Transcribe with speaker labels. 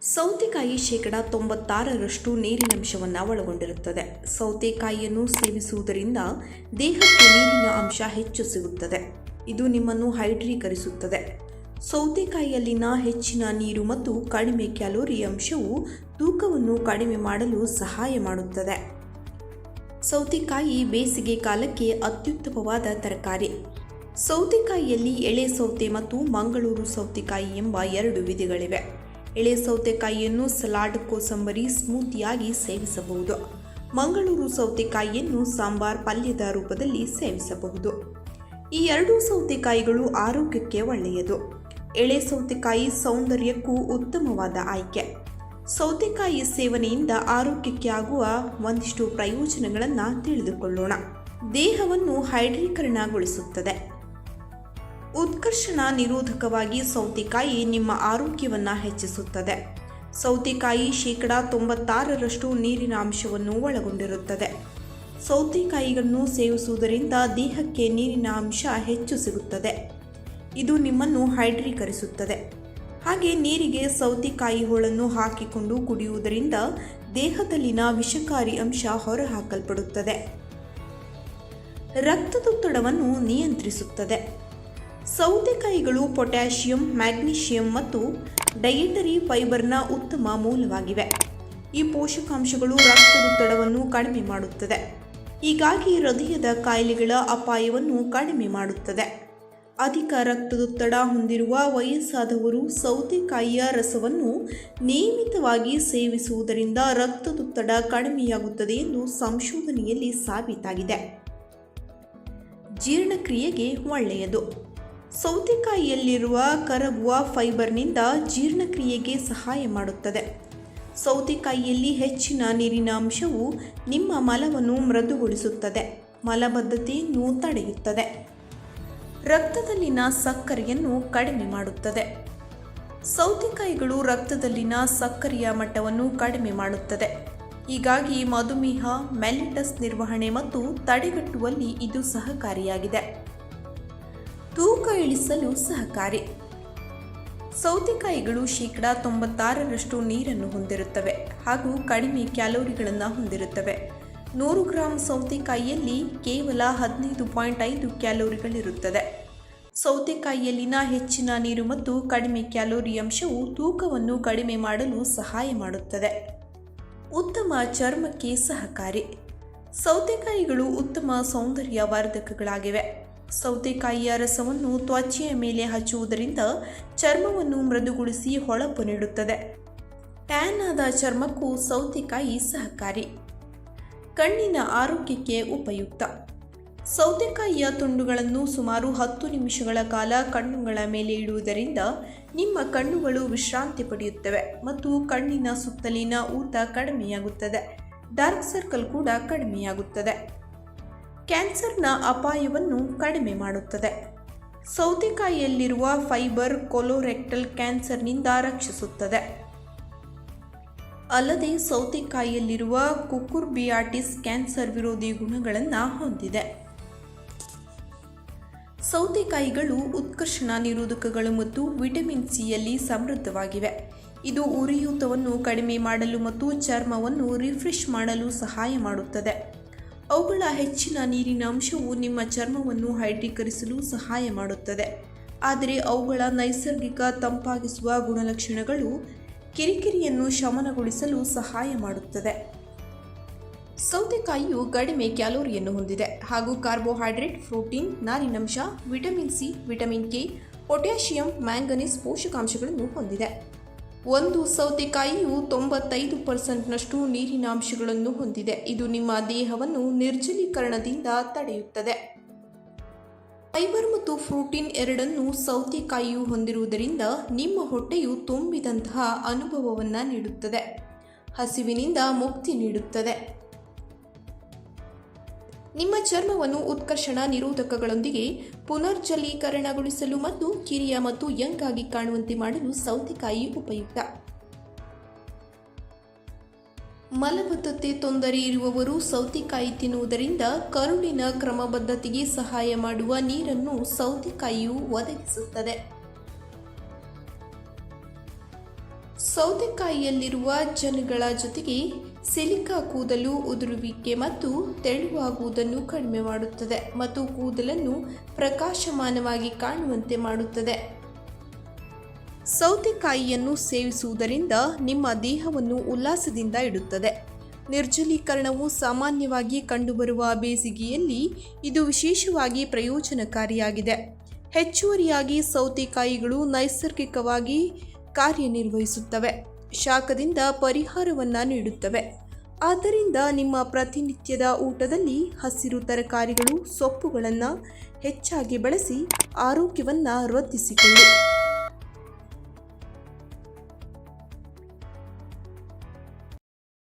Speaker 1: ಸೌತೆಕಾಯಿ ಶೇಕಡ 96ರಷ್ಟು ನೀರಿನಂಶವನ್ನು ಒಳಗೊಂಡಿರುತ್ತದೆ. ಸೌತೆಕಾಯಿಯನ್ನು ಸೇವಿಸುವುದರಿಂದ ದೇಹಕ್ಕೆ ನೀರಿನ ಅಂಶ ಹೆಚ್ಚು ಸಿಗುತ್ತದೆ. ಇದು ನಿಮ್ಮನ್ನು ಹೈಡ್ರೀಕರಿಸುತ್ತದೆ. ಸೌತೆಕಾಯಿಯಲ್ಲಿನ ಹೆಚ್ಚಿನ ನೀರು ಮತ್ತು ಕಡಿಮೆ ಕ್ಯಾಲೋರಿ ಅಂಶವು ತೂಕವನ್ನು ಕಡಿಮೆ ಮಾಡಲು ಸಹಾಯ ಮಾಡುತ್ತದೆ. ಸೌತೆಕಾಯಿ ಬೇಸಿಗೆ ಕಾಲಕ್ಕೆ ಅತ್ಯುತ್ತಮವಾದ ತರಕಾರಿ. ಸೌತೆಕಾಯಿಯಲ್ಲಿ ಎಳೆ ಸೌತೆ ಮತ್ತು ಮಂಗಳೂರು ಸೌತೆಕಾಯಿ ಎಂಬ 2 ವಿಧಗಳಿವೆ. ಎಳೆ ಸೌತೆಕಾಯಿಯನ್ನು ಸಲಾಡ್, ಕೋಸಂಬರಿ, ಸ್ಮೂತಿಯಾಗಿ ಸೇವಿಸಬಹುದು. ಮಂಗಳೂರು ಸೌತೆಕಾಯಿಯನ್ನು ಸಾಂಬಾರ್, ಪಲ್ಯದ ರೂಪದಲ್ಲಿ ಸೇವಿಸಬಹುದು. ಈ 2 ಸೌತೆಕಾಯಿಗಳು ಆರೋಗ್ಯಕ್ಕೆ ಒಳ್ಳೆಯದು. ಎಳೆ ಸೌತೆಕಾಯಿ ಸೌಂದರ್ಯಕ್ಕೂ ಉತ್ತಮವಾದ ಆಯ್ಕೆ. ಸೌತೆಕಾಯಿ ಸೇವನೆಯಿಂದ ಆರೋಗ್ಯಕ್ಕೆ ಆಗುವ ಒಂದಿಷ್ಟು ಪ್ರಯೋಜನಗಳನ್ನು ತಿಳಿದುಕೊಳ್ಳೋಣ. ದೇಹವನ್ನು ಹೈಡ್ರೀಕರಣಗೊಳಿಸುತ್ತದೆ. ಉತ್ಕರ್ಷಣ ನಿರೋಧಕವಾಗಿ ಸೌತೆಕಾಯಿ ನಿಮ್ಮ ಆರೋಗ್ಯವನ್ನು ಹೆಚ್ಚಿಸುತ್ತದೆ. ಸೌತೆಕಾಯಿ ಶೇಕಡ 96ರಷ್ಟು ನೀರಿನ ಅಂಶವನ್ನು ಒಳಗೊಂಡಿರುತ್ತದೆ. ಸೌತೆಕಾಯಿಗಳನ್ನು ಸೇವಿಸುವುದರಿಂದ ದೇಹಕ್ಕೆ ನೀರಿನ ಅಂಶ ಹೆಚ್ಚು ಸಿಗುತ್ತದೆ. ಇದು ನಿಮ್ಮನ್ನು ಹೈಡ್ರೀಕರಿಸುತ್ತದೆ. ಹಾಗೆ ನೀರಿಗೆ ಸೌತೆಕಾಯಿ ಹೋಳನ್ನು ಹಾಕಿಕೊಂಡು ಕುಡಿಯುವುದರಿಂದ ದೇಹದಲ್ಲಿನ ವಿಷಕಾರಿ ಅಂಶ ಹೊರಹಾಕಲ್ಪಡುತ್ತದೆ. ರಕ್ತದೊತ್ತಡವನ್ನು ನಿಯಂತ್ರಿಸುತ್ತದೆ. ಸೌತೆಕಾಯಿಗಳು ಪೊಟ್ಯಾಷಿಯಂ, ಮ್ಯಾಗ್ನೀಷಿಯಂ ಮತ್ತು ಡಯಟರಿ ಫೈಬರ್ನ ಉತ್ತಮ ಮೂಲವಾಗಿವೆ. ಈ ಪೋಷಕಾಂಶಗಳು ರಕ್ತದೊತ್ತಡವನ್ನು ಕಡಿಮೆ ಮಾಡುತ್ತದೆ. ಹೀಗಾಗಿ ಹೃದಯದ ಕಾಯಿಲೆಗಳ ಅಪಾಯವನ್ನು ಕಡಿಮೆ ಮಾಡುತ್ತದೆ. ಅಧಿಕ ರಕ್ತದೊತ್ತಡ ಹೊಂದಿರುವ ವಯಸ್ಸಾದವರು ಸೌತೆಕಾಯಿಯ ರಸವನ್ನು ನಿಯಮಿತವಾಗಿ ಸೇವಿಸುವುದರಿಂದ ರಕ್ತದೊತ್ತಡ ಕಡಿಮೆಯಾಗುತ್ತದೆ ಎಂದು ಸಂಶೋಧನೆಯಲ್ಲಿ ಸಾಬೀತಾಗಿದೆ. ಜೀರ್ಣಕ್ರಿಯೆಗೆ ಒಳ್ಳೆಯದು. ಸೌತೆಕಾಯಿಯಲ್ಲಿರುವ ಕರಗುವ ಫೈಬರ್ನಿಂದ ಜೀರ್ಣಕ್ರಿಯೆಗೆ ಸಹಾಯ ಮಾಡುತ್ತದೆ. ಸೌತೆಕಾಯಿಯಲ್ಲಿ ಹೆಚ್ಚಿನ ನೀರಿನ ಅಂಶವು ನಿಮ್ಮ ಮಲವನ್ನು ಮೃದುಗೊಳಿಸುತ್ತದೆ. ಮಲಬದ್ಧತೆಯನ್ನು ತಡೆಯುತ್ತದೆ. ರಕ್ತದಲ್ಲಿನ ಸಕ್ಕರೆಯನ್ನು ಕಡಿಮೆ ಮಾಡುತ್ತದೆ. ಸೌತೆಕಾಯಿಗಳು ರಕ್ತದಲ್ಲಿನ ಸಕ್ಕರೆಯ ಮಟ್ಟವನ್ನು ಕಡಿಮೆ ಮಾಡುತ್ತದೆ. ಹೀಗಾಗಿ ಮಧುಮೇಹ, ಮೆಲಿಟಸ್ ನಿರ್ವಹಣೆ ಮತ್ತು ತಡೆಗಟ್ಟುವಲ್ಲಿ ಇದು ಸಹಕಾರಿಯಾಗಿದೆ. ತೂಕ ಇಳಿಸಲು ಸಹಕಾರಿ. ಸೌತೆಕಾಯಿಗಳು ಶೇಕಡ 96ರಷ್ಟು ನೀರನ್ನು ಹೊಂದಿರುತ್ತವೆ ಹಾಗೂ ಕಡಿಮೆ ಕ್ಯಾಲೋರಿಗಳನ್ನು ಹೊಂದಿರುತ್ತವೆ. 100 ಗ್ರಾಂ ಸೌತೆಕಾಯಿಯಲ್ಲಿ ಕೇವಲ 15.5 ಕ್ಯಾಲೋರಿಗಳಿರುತ್ತದೆ. ಸೌತೆಕಾಯಿಯಲ್ಲಿನ ಹೆಚ್ಚಿನ ನೀರು ಮತ್ತು ಕಡಿಮೆ ಕ್ಯಾಲೋರಿ ಅಂಶವು ತೂಕವನ್ನು ಕಡಿಮೆ ಮಾಡಲು ಸಹಾಯ ಮಾಡುತ್ತದೆ. ಉತ್ತಮ ಚರ್ಮಕ್ಕೆ ಸಹಕಾರಿ. ಸೌತೆಕಾಯಿಗಳು ಉತ್ತಮ ಸೌಂದರ್ಯವರ್ಧಕಗಳಾಗಿವೆ. ಸೌತೆಕಾಯಿಯ ರಸವನ್ನು ತ್ವಚೆಯ ಮೇಲೆ ಹಚ್ಚುವುದರಿಂದ ಚರ್ಮವನ್ನು ಮೃದುಗೊಳಿಸಿ ಹೊಳಪು ನೀಡುತ್ತದೆ. ಟ್ಯಾನ್ ಆದ ಚರ್ಮಕ್ಕೂ ಸೌತೆಕಾಯಿ ಸಹಕಾರಿ. ಕಣ್ಣಿನ ಆರೋಗ್ಯಕ್ಕೆ ಉಪಯುಕ್ತ. ಸೌತೆಕಾಯಿಯ ತುಂಡುಗಳನ್ನು ಸುಮಾರು 10 ನಿಮಿಷಗಳ ಕಾಲ ಕಣ್ಣುಗಳ ಮೇಲೆ ಇಡುವುದರಿಂದ ನಿಮ್ಮ ಕಣ್ಣುಗಳು ವಿಶ್ರಾಂತಿ ಪಡೆಯುತ್ತವೆ ಮತ್ತು ಕಣ್ಣಿನ ಸುತ್ತಲಿನ ಊತ ಕಡಿಮೆಯಾಗುತ್ತದೆ. ಡಾರ್ಕ್ ಸರ್ಕಲ್ ಕೂಡ ಕಡಿಮೆಯಾಗುತ್ತದೆ. ಕ್ಯಾನ್ಸರ್ನ ಅಪಾಯವನ್ನು ಕಡಿಮೆ ಮಾಡುತ್ತದೆ. ಸೌತೆಕಾಯಿಯಲ್ಲಿರುವ ಫೈಬರ್ ಕೊಲೊರೆಕ್ಟಲ್ ಕ್ಯಾನ್ಸರ್ನಿಂದ ರಕ್ಷಿಸುತ್ತದೆ. ಅಲ್ಲದೆ ಸೌತೆಕಾಯಿಯಲ್ಲಿರುವ ಕುಕುರ್ಬಿಯಾಟಿಸ್ ಕ್ಯಾನ್ಸರ್ ವಿರೋಧಿ ಗುಣಗಳನ್ನು ಹೊಂದಿದೆ. ಸೌತೆಕಾಯಿಗಳು ಉತ್ಕರ್ಷಣ ನಿರೋಧಕಗಳು ಮತ್ತು ವಿಟಮಿನ್ ಸಿಯಲ್ಲಿ ಸಮೃದ್ಧವಾಗಿವೆ. ಇದು ಉರಿಯೂತವನ್ನು ಕಡಿಮೆ ಮಾಡಲು ಮತ್ತು ಚರ್ಮವನ್ನು ರಿಫ್ರೆಶ್ ಮಾಡಲು ಸಹಾಯ ಮಾಡುತ್ತದೆ. ಅವುಗಳ ಹೆಚ್ಚಿನ ನೀರಿನ ಅಂಶವು ನಿಮ್ಮ ಚರ್ಮವನ್ನು ಹೈಡ್ರೀಕರಿಸಲು ಸಹಾಯ ಮಾಡುತ್ತದೆ. ಆದರೆ ಅವುಗಳ ನೈಸರ್ಗಿಕ ತಂಪಾಗಿಸುವ ಗುಣಲಕ್ಷಣಗಳು ಕಿರಿಕಿರಿಯನ್ನು ಶಮನಗೊಳಿಸಲು ಸಹಾಯ ಮಾಡುತ್ತದೆ. ಸೌತೆಕಾಯಿಯು ಕಡಿಮೆ ಕ್ಯಾಲೋರಿಯನ್ನು ಹೊಂದಿದೆ ಹಾಗೂ ಕಾರ್ಬೋಹೈಡ್ರೇಟ್, ಪ್ರೋಟೀನ್, ನಾರಿನಂಶ, vitamin C, vitamin K, potassium, manganese ಪೋಷಕಾಂಶಗಳನ್ನು ಹೊಂದಿದೆ. ಒಂದು ಸೌತೆಕಾಯಿಯು 95%ನಷ್ಟು ನೀರಿನ ಅಂಶಗಳನ್ನು ಹೊಂದಿದೆ. ಇದು ನಿಮ್ಮ ದೇಹವನ್ನು ನಿರ್ಜಲೀಕರಣದಿಂದ ತಡೆಯುತ್ತದೆ. ಫೈಬರ್ ಮತ್ತು ಪ್ರೋಟೀನ್ ಎರಡನ್ನೂ ಸೌತೆಕಾಯಿಯು ಹೊಂದಿರುವುದರಿಂದ ನಿಮ್ಮ ಹೊಟ್ಟೆಯು ತುಂಬಿದಂತಹ ಅನುಭವವನ್ನು ನೀಡುತ್ತದೆ. ಹಸಿವಿನಿಂದ ಮುಕ್ತಿ ನೀಡುತ್ತದೆ. ನಿಮ್ಮ ಚರ್ಮವನ್ನು ಉತ್ಕರ್ಷಣ ನಿರೋಧಕಗಳೊಂದಿಗೆ ಪುನರ್ಜಲೀಕರಣಗೊಳಿಸಲು ಮತ್ತು ಕಿರಿಯ ಮತ್ತು ಯಂಗ್ ಆಗಿ ಕಾಣುವಂತೆ ಮಾಡಲು ಸೌತೆಕಾಯಿ ಉಪಯುಕ್ತ. ಮಲಬದ್ಧತೆ ತೊಂದರೆ ಇರುವವರು ಸೌತೆಕಾಯಿ ತಿನ್ನುವುದರಿಂದ ಕರುಳಿನ ಕ್ರಮಬದ್ಧತೆಗೆ ಸಹಾಯ ಮಾಡುವ ನೀರನ್ನು ಸೌತೆಕಾಯಿಯು ಒದಗಿಸುತ್ತದೆ. ಸೌತೆಕಾಯಿಯಲ್ಲಿರುವ ಜನಗಳ ಜೊತೆಗೆ ಸಿಲಿಕಾ ಕೂದಲು ಉದುರುವಿಕೆ ಮತ್ತು ತೆಳುವಾಗುವುದನ್ನು ಕಡಿಮೆ ಮಾಡುತ್ತದೆ ಮತ್ತು ಕೂದಲನ್ನು ಪ್ರಕಾಶಮಾನವಾಗಿ ಕಾಣುವಂತೆ ಮಾಡುತ್ತದೆ. ಸೌತೆಕಾಯಿಯನ್ನು ಸೇವಿಸುವುದರಿಂದ ನಿಮ್ಮ ದೇಹವನ್ನು ಉಲ್ಲಾಸದಿಂದ ಇಡುತ್ತದೆ. ನಿರ್ಜಲೀಕರಣವು ಸಾಮಾನ್ಯವಾಗಿ ಕಂಡುಬರುವ ಬೇಸಿಗೆಯಲ್ಲಿ ಇದು ವಿಶೇಷವಾಗಿ ಪ್ರಯೋಜನಕಾರಿಯಾಗಿದೆ. ಹೆಚ್ಚುವರಿಯಾಗಿ ಸೌತೆಕಾಯಿಗಳು ನೈಸರ್ಗಿಕವಾಗಿ ಕಾರ್ಯನಿರ್ವಹಿಸುತ್ತವೆ, ಶಾಖದಿಂದ ಪರಿಹಾರವನ್ನು ನೀಡುತ್ತವೆ. ಆದ್ದರಿಂದ ನಿಮ್ಮ ಪ್ರತಿನಿತ್ಯದ ಊಟದಲ್ಲಿ ಹಸಿರು ತರಕಾರಿಗಳು, ಸೊಪ್ಪುಗಳನ್ನು ಹೆಚ್ಚಾಗಿ ಬಳಸಿ ಆರೋಗ್ಯವನ್ನು ವೃದ್ಧಿಸಿಕೊಳ್ಳಿ.